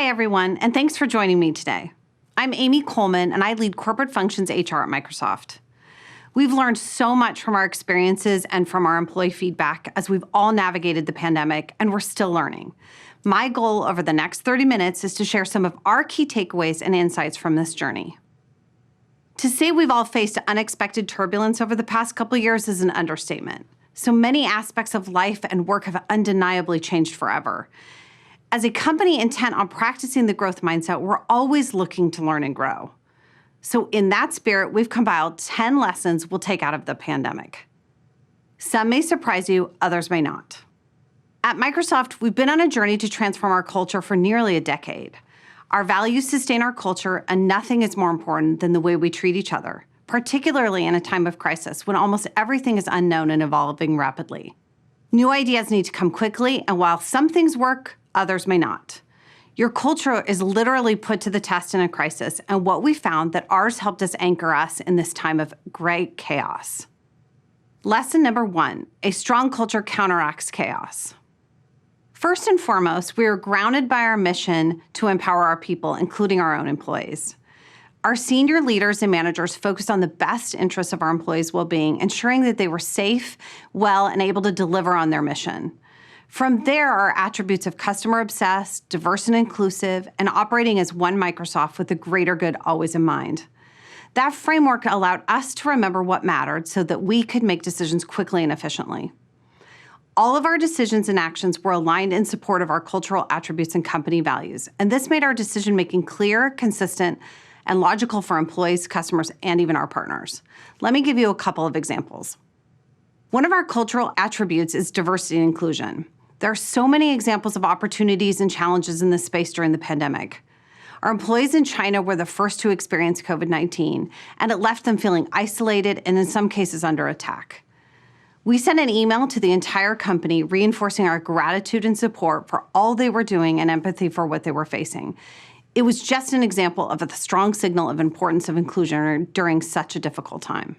Hi, everyone, and thanks for joining me today. I'm Amy Coleman, and I lead corporate functions HR at Microsoft. We've learned so much from our experiences and from our employee feedback as we've all navigated the pandemic, and we're still learning. My goal over the next 30 minutes is to share some of our key takeaways and insights from this journey. To say we've all faced unexpected turbulence over the past couple of years is an understatement. So many aspects of life and work have undeniably changed forever. As a company intent on practicing the growth mindset, we're always looking to learn and grow. So in that spirit, we've compiled 10 lessons we'll take out of the pandemic. Some may surprise you, others may not. At Microsoft, we've been on a journey to transform our culture for nearly a decade. Our values sustain our culture, and nothing is more important than the way we treat each other, particularly in a time of crisis when almost everything is unknown and evolving rapidly. New ideas need to come quickly, and while some things work, others may not. Your culture is literally put to the test in a crisis, and what we found that ours helped us anchor us in this time of great chaos. Lesson number 1, a strong culture counteracts chaos. First and foremost, we are grounded by our mission to empower our people, including our own employees. Our senior leaders and managers focused on the best interests of our employees' well-being, ensuring that they were safe, well, and able to deliver on their mission. From there are attributes of customer-obsessed, diverse and inclusive, and operating as one Microsoft with the greater good always in mind. That framework allowed us to remember what mattered so that we could make decisions quickly and efficiently. All of our decisions and actions were aligned in support of our cultural attributes and company values, and this made our decision-making clear, consistent, and logical for employees, customers, and even our partners. Let me give you a couple of examples. One of our cultural attributes is diversity and inclusion. There are so many examples of opportunities and challenges in this space during the pandemic. Our employees in China were the first to experience COVID-19, and it left them feeling isolated and in some cases under attack. We sent an email to the entire company reinforcing our gratitude and support for all they were doing and empathy for what they were facing. It was just an example of a strong signal of importance of inclusion during such a difficult time.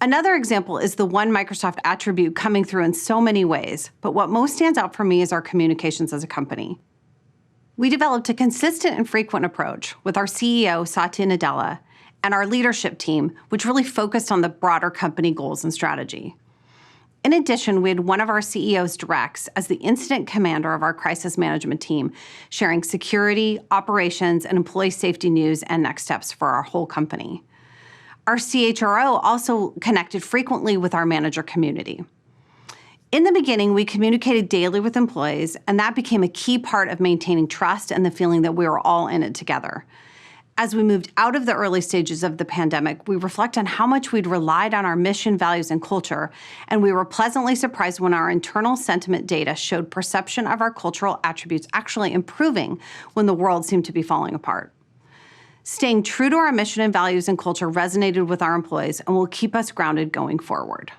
Another example is the one Microsoft attribute coming through in so many ways, but what most stands out for me is our communications as a company. We developed a consistent and frequent approach with our CEO, Satya Nadella, and our leadership team, which really focused on the broader company goals and strategy. In addition, we had one of our CEO's directs as the incident commander of our crisis management team, sharing security, operations, and employee safety news and next steps for our whole company. Our CHRO also connected frequently with our manager community. In the beginning, we communicated daily with employees, and that became a key part of maintaining trust and the feeling that we were all in it together. As we moved out of the early stages of the pandemic, we reflect on how much we'd relied on our mission, values, and culture, and we were pleasantly surprised when our internal sentiment data showed perception of our cultural attributes actually improving when the world seemed to be falling apart. Staying true to our mission and values and culture resonated with our employees and will keep us grounded going forward.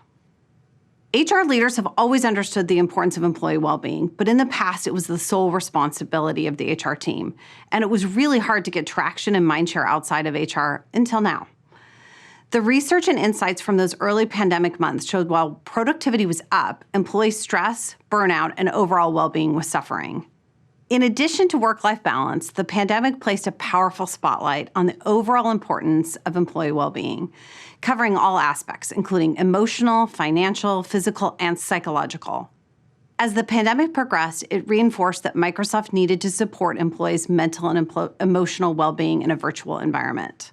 HR leaders have always understood the importance of employee well-being, but in the past, it was the sole responsibility of the HR team, and it was really hard to get traction and mindshare outside of HR until now. The research and insights from those early pandemic months showed while productivity was up, employee stress, burnout, and overall well-being was suffering. In addition to work-life balance, the pandemic placed a powerful spotlight on the overall importance of employee well-being, covering all aspects, including emotional, financial, physical, and psychological. As the pandemic progressed, it reinforced that Microsoft needed to support employees' mental and emotional well-being in a virtual environment.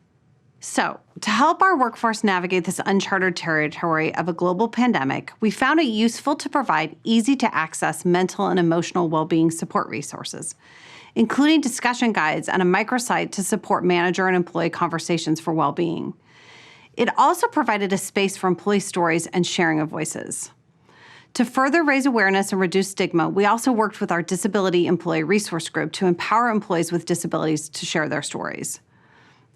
So, to help our workforce navigate this uncharted territory of a global pandemic, we found it useful to provide easy-to-access mental and emotional well-being support resources, including discussion guides and a microsite to support manager and employee conversations for well-being. It also provided a space for employee stories and sharing of voices. To further raise awareness and reduce stigma, we also worked with our Disability Employee Resource Group to empower employees with disabilities to share their stories.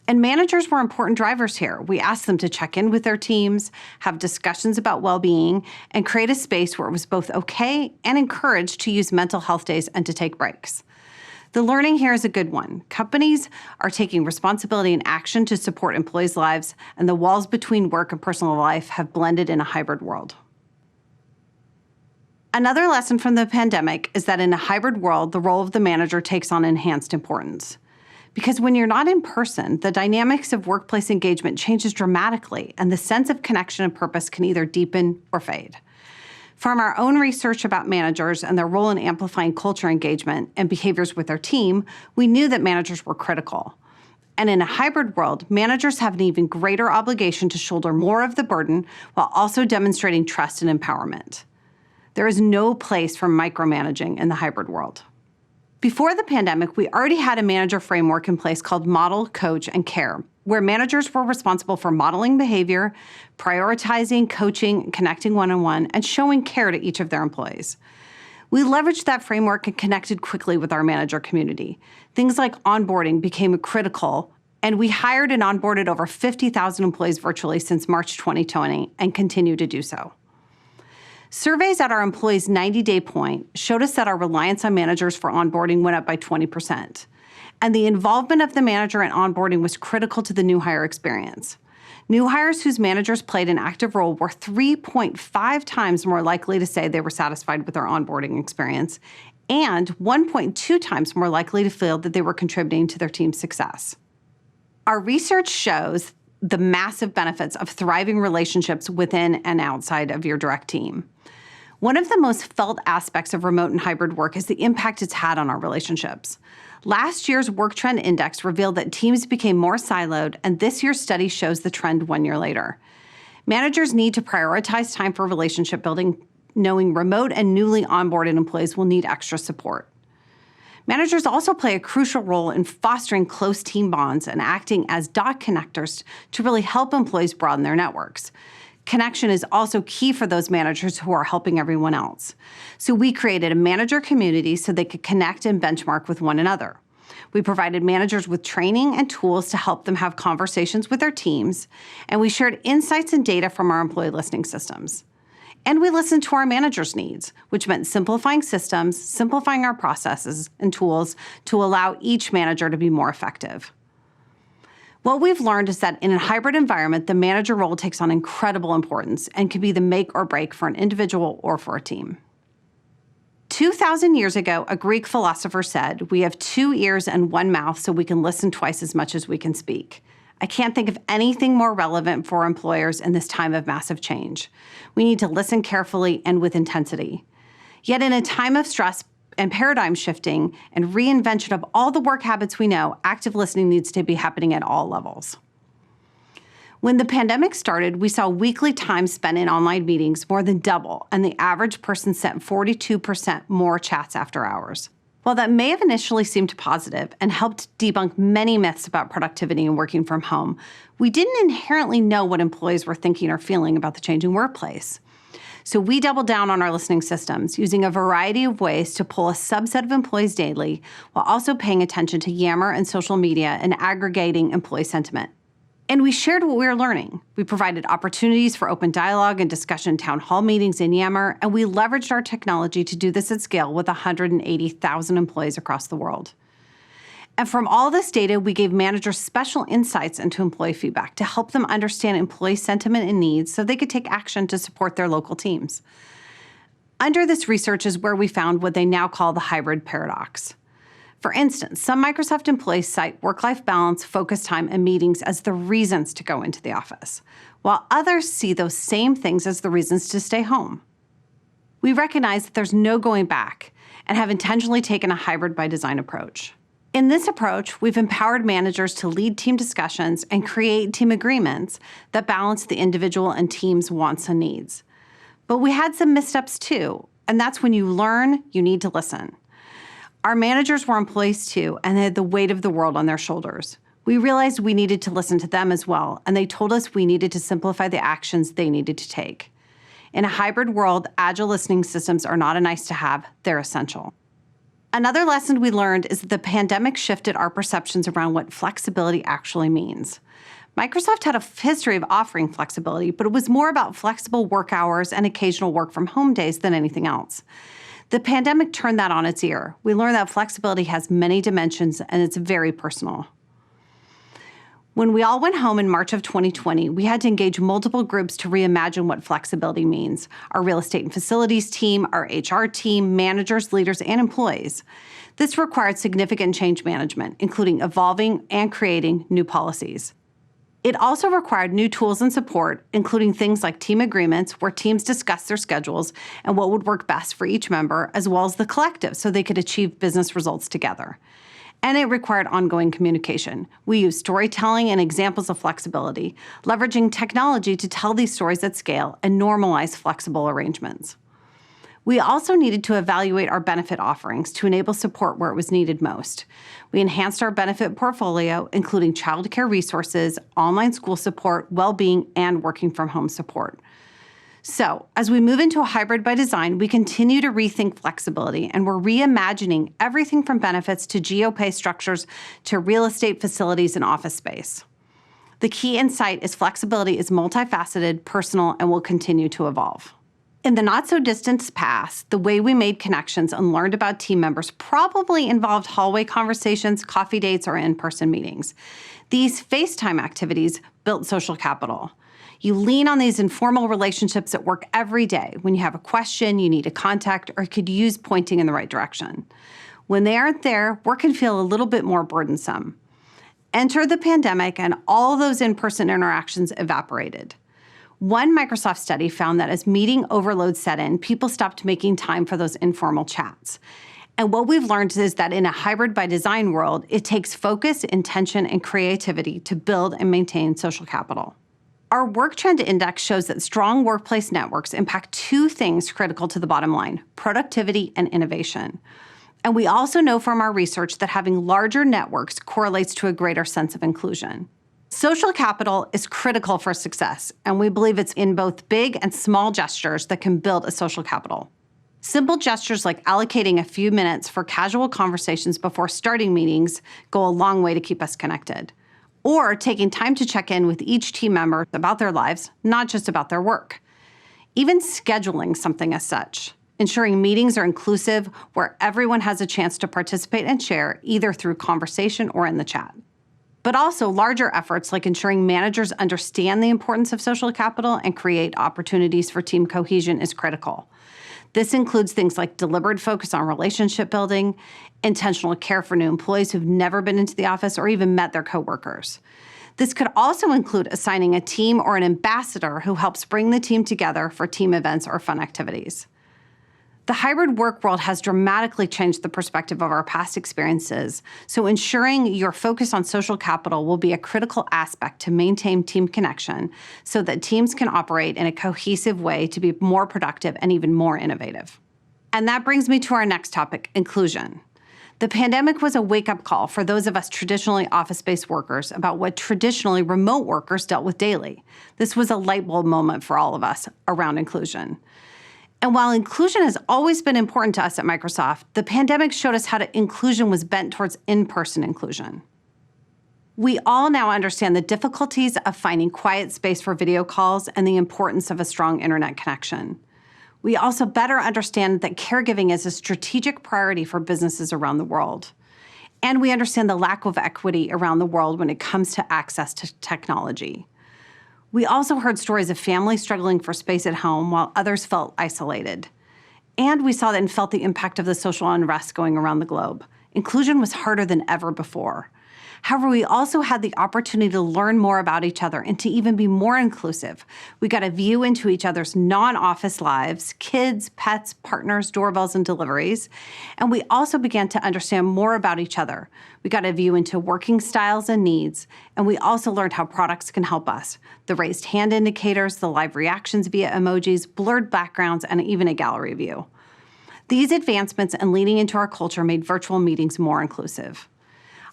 And managers were important drivers here. We asked them to check in with their teams, have discussions about well-being, and create a space where it was both okay and encouraged to use mental health days and to take breaks. The learning here is a good one. Companies are taking responsibility and action to support employees' lives, and the walls between work and personal life have blended in a hybrid world. Another lesson from the pandemic is that in a hybrid world, the role of the manager takes on enhanced importance. Because when you're not in person, the dynamics of workplace engagement changes dramatically, and the sense of connection and purpose can either deepen or fade. From our own research about managers and their role in amplifying culture engagement and behaviors with their team, we knew that managers were critical. And in a hybrid world, managers have an even greater obligation to shoulder more of the burden while also demonstrating trust and empowerment. There is no place for micromanaging in the hybrid world. Before the pandemic, we already had a manager framework in place called Model, Coach, and Care, where managers were responsible for modeling behavior, prioritizing, coaching, connecting one-on-one, and showing care to each of their employees. We leveraged that framework and connected quickly with our manager community. Things like onboarding became critical, and we hired and onboarded over 50,000 employees virtually since March 2020 and continue to do so. Surveys at our employees' 90-day point showed us that our reliance on managers for onboarding went up by 20%. And the involvement of the manager in onboarding was critical to the new hire experience. New hires whose managers played an active role were 3.5 times more likely to say they were satisfied with their onboarding experience and 1.2 times more likely to feel that they were contributing to their team's success. Our research shows the massive benefits of thriving relationships within and outside of your direct team. One of the most felt aspects of remote and hybrid work is the impact it's had on our relationships. Last year's Work Trend Index revealed that teams became more siloed, and this year's study shows the trend 1 year later. Managers need to prioritize time for relationship building, knowing remote and newly onboarded employees will need extra support. Managers also play a crucial role in fostering close team bonds and acting as dot connectors to really help employees broaden their networks. Connection is also key for those managers who are helping everyone else. So we created a manager community so they could connect and benchmark with one another. We provided managers with training and tools to help them have conversations with their teams, and we shared insights and data from our employee listening systems. And we listened to our managers' needs, which meant simplifying systems, simplifying our processes and tools to allow each manager to be more effective. What we've learned is that in a hybrid environment, the manager role takes on incredible importance and can be the make or break for an individual or for a team. 2,000 years ago, a Greek philosopher said, "We have 2 ears and 1 mouth so we can listen twice as much as we can speak." I can't think of anything more relevant for employers in this time of massive change. We need to listen carefully and with intensity. Yet in a time of stress and paradigm shifting and reinvention of all the work habits we know, active listening needs to be happening at all levels. When the pandemic started, we saw weekly time spent in online meetings more than double, and the average person sent 42% more chats after hours. While that may have initially seemed positive and helped debunk many myths about productivity and working from home, we didn't inherently know what employees were thinking or feeling about the changing workplace. So we doubled down on our listening systems, using a variety of ways to pull a subset of employees daily, while also paying attention to Yammer and social media and aggregating employee sentiment. And we shared what we were learning. We provided opportunities for open dialogue and discussion town hall meetings in Yammer, and we leveraged our technology to do this at scale with 180,000 employees across the world. And from all this data, we gave managers special insights into employee feedback to help them understand employee sentiment and needs so they could take action to support their local teams. Under this research is where we found what they now call the hybrid paradox. For instance, some Microsoft employees cite work-life balance, focus time, and meetings as the reasons to go into the office, while others see those same things as the reasons to stay home. We recognize that there's no going back and have intentionally taken a hybrid by design approach. In this approach, we've empowered managers to lead team discussions and create team agreements that balance the individual and team's wants and needs. But we had some missteps too, and that's when you learn, you need to listen. Our managers were employees too, and they had the weight of the world on their shoulders. We realized we needed to listen to them as well, and they told us we needed to simplify the actions they needed to take. In a hybrid world, agile listening systems are not a nice to have, they're essential. Another lesson we learned is that the pandemic shifted our perceptions around what flexibility actually means. Microsoft had a history of offering flexibility, but it was more about flexible work hours and occasional work from home days than anything else. The pandemic turned that on its ear. We learned that flexibility has many dimensions and it's very personal. When we all went home in March of 2020, we had to engage multiple groups to reimagine what flexibility means. Our real estate and facilities team, our HR team, managers, leaders, and employees. This required significant change management, including evolving and creating new policies. It also required new tools and support, including things like team agreements, where teams discuss their schedules and what would work best for each member, as well as the collective, so they could achieve business results together. And it required ongoing communication. We used storytelling and examples of flexibility, leveraging technology to tell these stories at scale and normalize flexible arrangements. We also needed to evaluate our benefit offerings to enable support where it was needed most. We enhanced our benefit portfolio, including childcare resources, online school support, well-being, and working from home support. So, as we move into a hybrid by design, we continue to rethink flexibility, and we're reimagining everything from benefits to geo-pay structures to real estate facilities and office space. The key insight is flexibility is multifaceted, personal, and will continue to evolve. In the not-so-distant past, the way we made connections and learned about team members probably involved hallway conversations, coffee dates, or in-person meetings. These FaceTime activities built social capital. You lean on these informal relationships at work every day when you have a question, you need a contact, or could use pointing in the right direction. When they aren't there, work can feel a little bit more burdensome. Enter the pandemic, and all those in-person interactions evaporated. One Microsoft study found that as meeting overload set in, people stopped making time for those informal chats. And what we've learned is that in a hybrid by design world, it takes focus, intention, and creativity to build and maintain social capital. Our Work Trend Index shows that strong workplace networks impact two things critical to the bottom line: productivity and innovation. And we also know from our research that having larger networks correlates to a greater sense of inclusion. Social capital is critical for success, and we believe it's in both big and small gestures that can build a social capital. Simple gestures like allocating a few minutes for casual conversations before starting meetings go a long way to keep us connected. Or taking time to check in with each team member about their lives, not just about their work. Even scheduling something as such, ensuring meetings are inclusive where everyone has a chance to participate and share, either through conversation or in the chat. But also larger efforts like ensuring managers understand the importance of social capital and create opportunities for team cohesion is critical. This includes things like deliberate focus on relationship building, intentional care for new employees who've never been into the office or even met their coworkers. This could also include assigning a team or an ambassador who helps bring the team together for team events or fun activities. The hybrid work world has dramatically changed the perspective of our past experiences, so ensuring your focus on social capital will be a critical aspect to maintain team connection so that teams can operate in a cohesive way to be more productive and even more innovative. And that brings me to our next topic, inclusion. The pandemic was a wake-up call for those of us traditionally office-based workers about what traditionally remote workers dealt with daily. This was a light bulb moment for all of us around inclusion. And while inclusion has always been important to us at Microsoft, the pandemic showed us how inclusion was bent towards in-person inclusion. We all now understand the difficulties of finding quiet space for video calls and the importance of a strong internet connection. We also better understand that caregiving is a strategic priority for businesses around the world. And we understand the lack of equity around the world when it comes to access to technology. We also heard stories of families struggling for space at home while others felt isolated. And we saw and felt the impact of the social unrest going around the globe. Inclusion was harder than ever before. However, we also had the opportunity to learn more about each other and to even be more inclusive. We got a view into each other's non-office lives, kids, pets, partners, doorbells, and deliveries. And we also began to understand more about each other. We got a view into working styles and needs, and we also learned how products can help us. The raised hand indicators, the live reactions via emojis, blurred backgrounds, and even a gallery view. These advancements and leaning into our culture made virtual meetings more inclusive.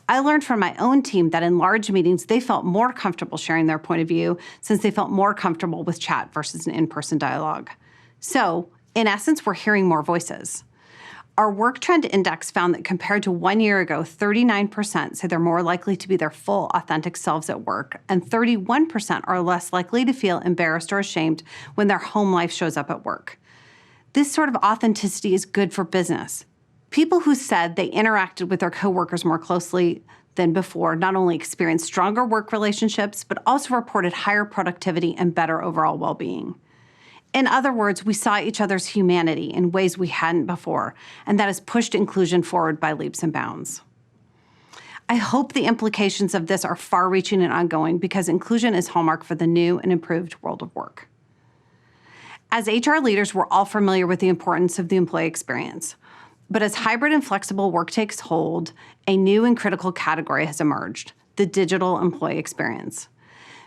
I learned from my own team that in large meetings, they felt more comfortable sharing their point of view since they felt more comfortable with chat versus an in-person dialogue. So, in essence, we're hearing more voices. Our Work Trend Index found that compared to 1 year ago, 39% say they're more likely to be their full, authentic selves at work, and 31% are less likely to feel embarrassed or ashamed when their home life shows up at work. This sort of authenticity is good for business. People who said they interacted with their coworkers more closely, than before not only experienced stronger work relationships, but also reported higher productivity and better overall well-being. In other words, we saw each other's humanity in ways we hadn't before, and that has pushed inclusion forward by leaps and bounds. I hope the implications of this are far-reaching and ongoing because inclusion is hallmark for the new and improved world of work. As HR leaders, we're all familiar with the importance of the employee experience. But as hybrid and flexible work takes hold, a new and critical category has emerged: the digital employee experience.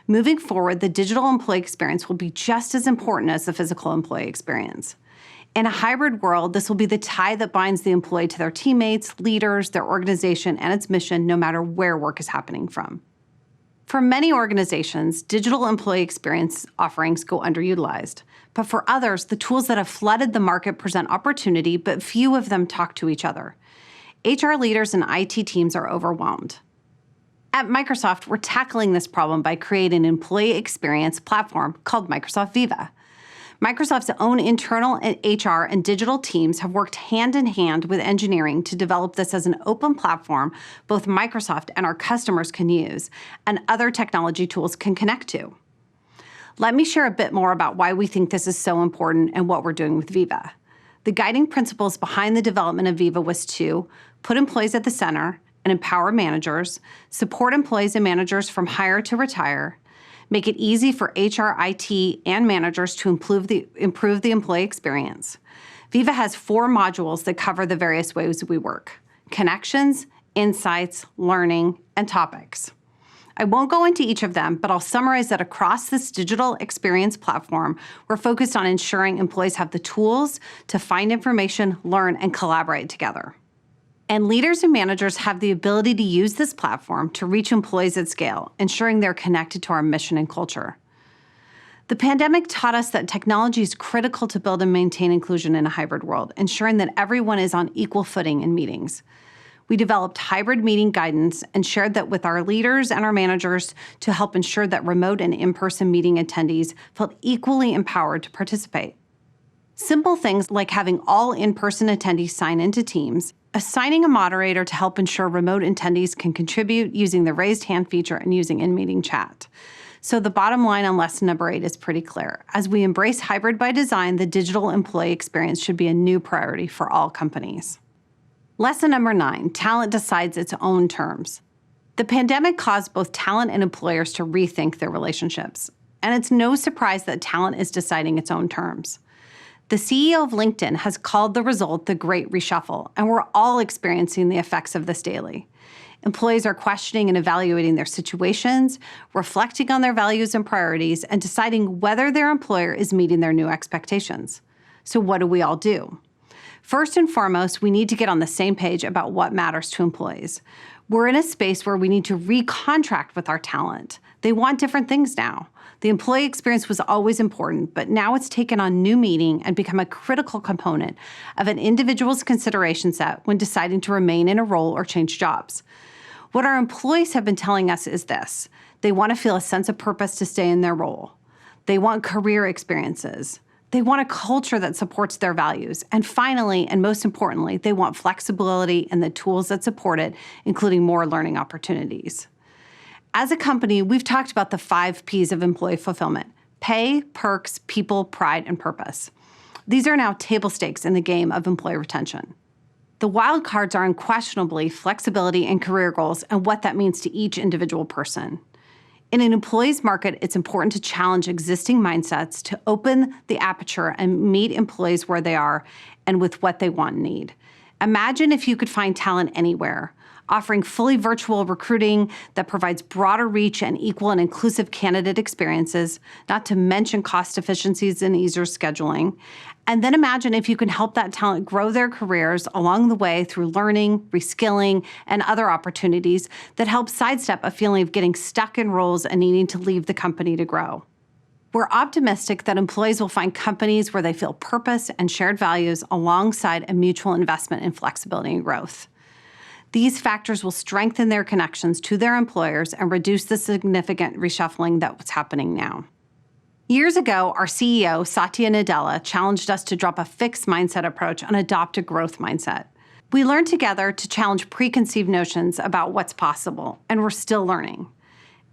Moving forward, the digital employee experience will be just as important as the physical employee experience. In a hybrid world, this will be the tie that binds the employee to their teammates, leaders, their organization, and its mission, no matter where work is happening from. For many organizations, digital employee experience offerings go underutilized. But for others, the tools that have flooded the market present opportunity, but few of them talk to each other. HR leaders and IT teams are overwhelmed. At Microsoft, we're tackling this problem by creating an employee experience platform called Microsoft Viva. Microsoft's own internal HR and digital teams have worked hand in hand with engineering to develop this as an open platform both Microsoft and our customers can use, and other technology tools can connect to. Let me share a bit more about why we think this is so important and what we're doing with Viva. The guiding principles behind the development of Viva was to put employees at the center and empower managers, support employees and managers from hire to retire, make it easy for HR, IT, and managers to improve the employee experience. Viva has 4 modules that cover the various ways we work: connections, insights, learning, and topics. I won't go into each of them, but I'll summarize that across this digital experience platform, we're focused on ensuring employees have the tools to find information, learn, and collaborate together. And leaders and managers have the ability to use this platform to reach employees at scale, ensuring they're connected to our mission and culture. The pandemic taught us that technology is critical to build and maintain inclusion in a hybrid world, ensuring that everyone is on equal footing in meetings. We developed hybrid meeting guidance and shared that with our leaders and our managers to help ensure that remote and in-person meeting attendees felt equally empowered to participate. Simple things like having all in-person attendees sign into Teams, assigning a moderator to help ensure remote attendees can contribute using the raised hand feature, and using in-meeting chat. So the bottom line on lesson number 8 is pretty clear. As we embrace hybrid by design, the digital employee experience should be a new priority for all companies. Lesson number 9, talent decides its own terms. The pandemic caused both talent and employers to rethink their relationships. And it's no surprise that talent is deciding its own terms. The CEO of LinkedIn has called the result the Great Reshuffle, and we're all experiencing the effects of this daily. Employees are questioning and evaluating their situations, reflecting on their values and priorities, and deciding whether their employer is meeting their new expectations. So what do we all do? First and foremost, we need to get on the same page about what matters to employees. We're in a space where we need to recontract with our talent. They want different things now. The employee experience was always important, but now it's taken on new meaning and become a critical component of an individual's consideration set when deciding to remain in a role or change jobs. What our employees have been telling us is this: they want to feel a sense of purpose to stay in their role. They want career experiences. They want a culture that supports their values. And finally, and most importantly, they want flexibility and the tools that support it, including more learning opportunities. As a company, we've talked about the 5 Ps of employee fulfillment: pay, perks, people, pride, and purpose. These are now table stakes in the game of employee retention. The wild cards are unquestionably flexibility and career goals and what that means to each individual person. In an employee's market, it's important to challenge existing mindsets, to open the aperture and meet employees where they are and with what they want and need. Imagine if you could find talent anywhere, offering fully virtual recruiting that provides broader reach and equal and inclusive candidate experiences, not to mention cost efficiencies and easier scheduling. And then imagine if you can help that talent grow their careers along the way through learning, reskilling, and other opportunities that help sidestep a feeling of getting stuck in roles and needing to leave the company to grow. We're optimistic that employees will find companies where they feel purpose and shared values alongside a mutual investment in flexibility and growth. These factors will strengthen their connections to their employers and reduce the significant reshuffling that's happening now. Years ago, our CEO, Satya Nadella, challenged us to drop a fixed mindset approach and adopt a growth mindset. We learned together to challenge preconceived notions about what's possible, and we're still learning.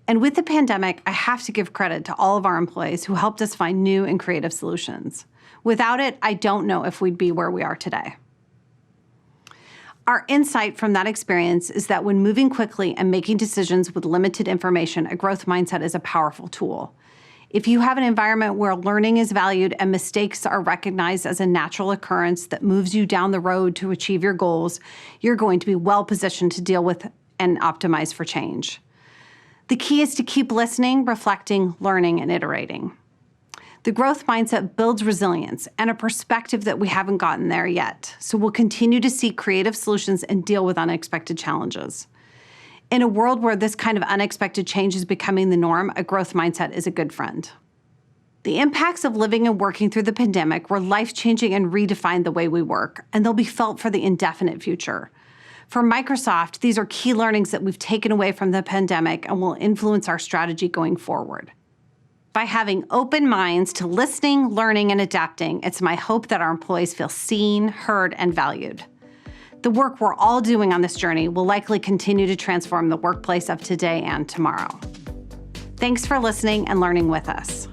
And with the pandemic, I have to give credit to all of our employees who helped us find new and creative solutions. Without it, I don't know if we'd be where we are today. Our insight from that experience is that when moving quickly and making decisions with limited information, a growth mindset is a powerful tool. If you have an environment where learning is valued and mistakes are recognized as a natural occurrence that moves you down the road to achieve your goals, you're going to be well positioned to deal with and optimize for change. The key is to keep listening, reflecting, learning, and iterating. The growth mindset builds resilience and a perspective that we haven't gotten there yet, so we'll continue to seek creative solutions and deal with unexpected challenges. In a world where this kind of unexpected change is becoming the norm, a growth mindset is a good friend. The impacts of living and working through the pandemic were life-changing and redefined the way we work, and they'll be felt for the indefinite future. For Microsoft, these are key learnings that we've taken away from the pandemic and will influence our strategy going forward. By having open minds to listening, learning, and adapting, it's my hope that our employees feel seen, heard, and valued. The work we're all doing on this journey will likely continue to transform the workplace of today and tomorrow. Thanks for listening and learning with us.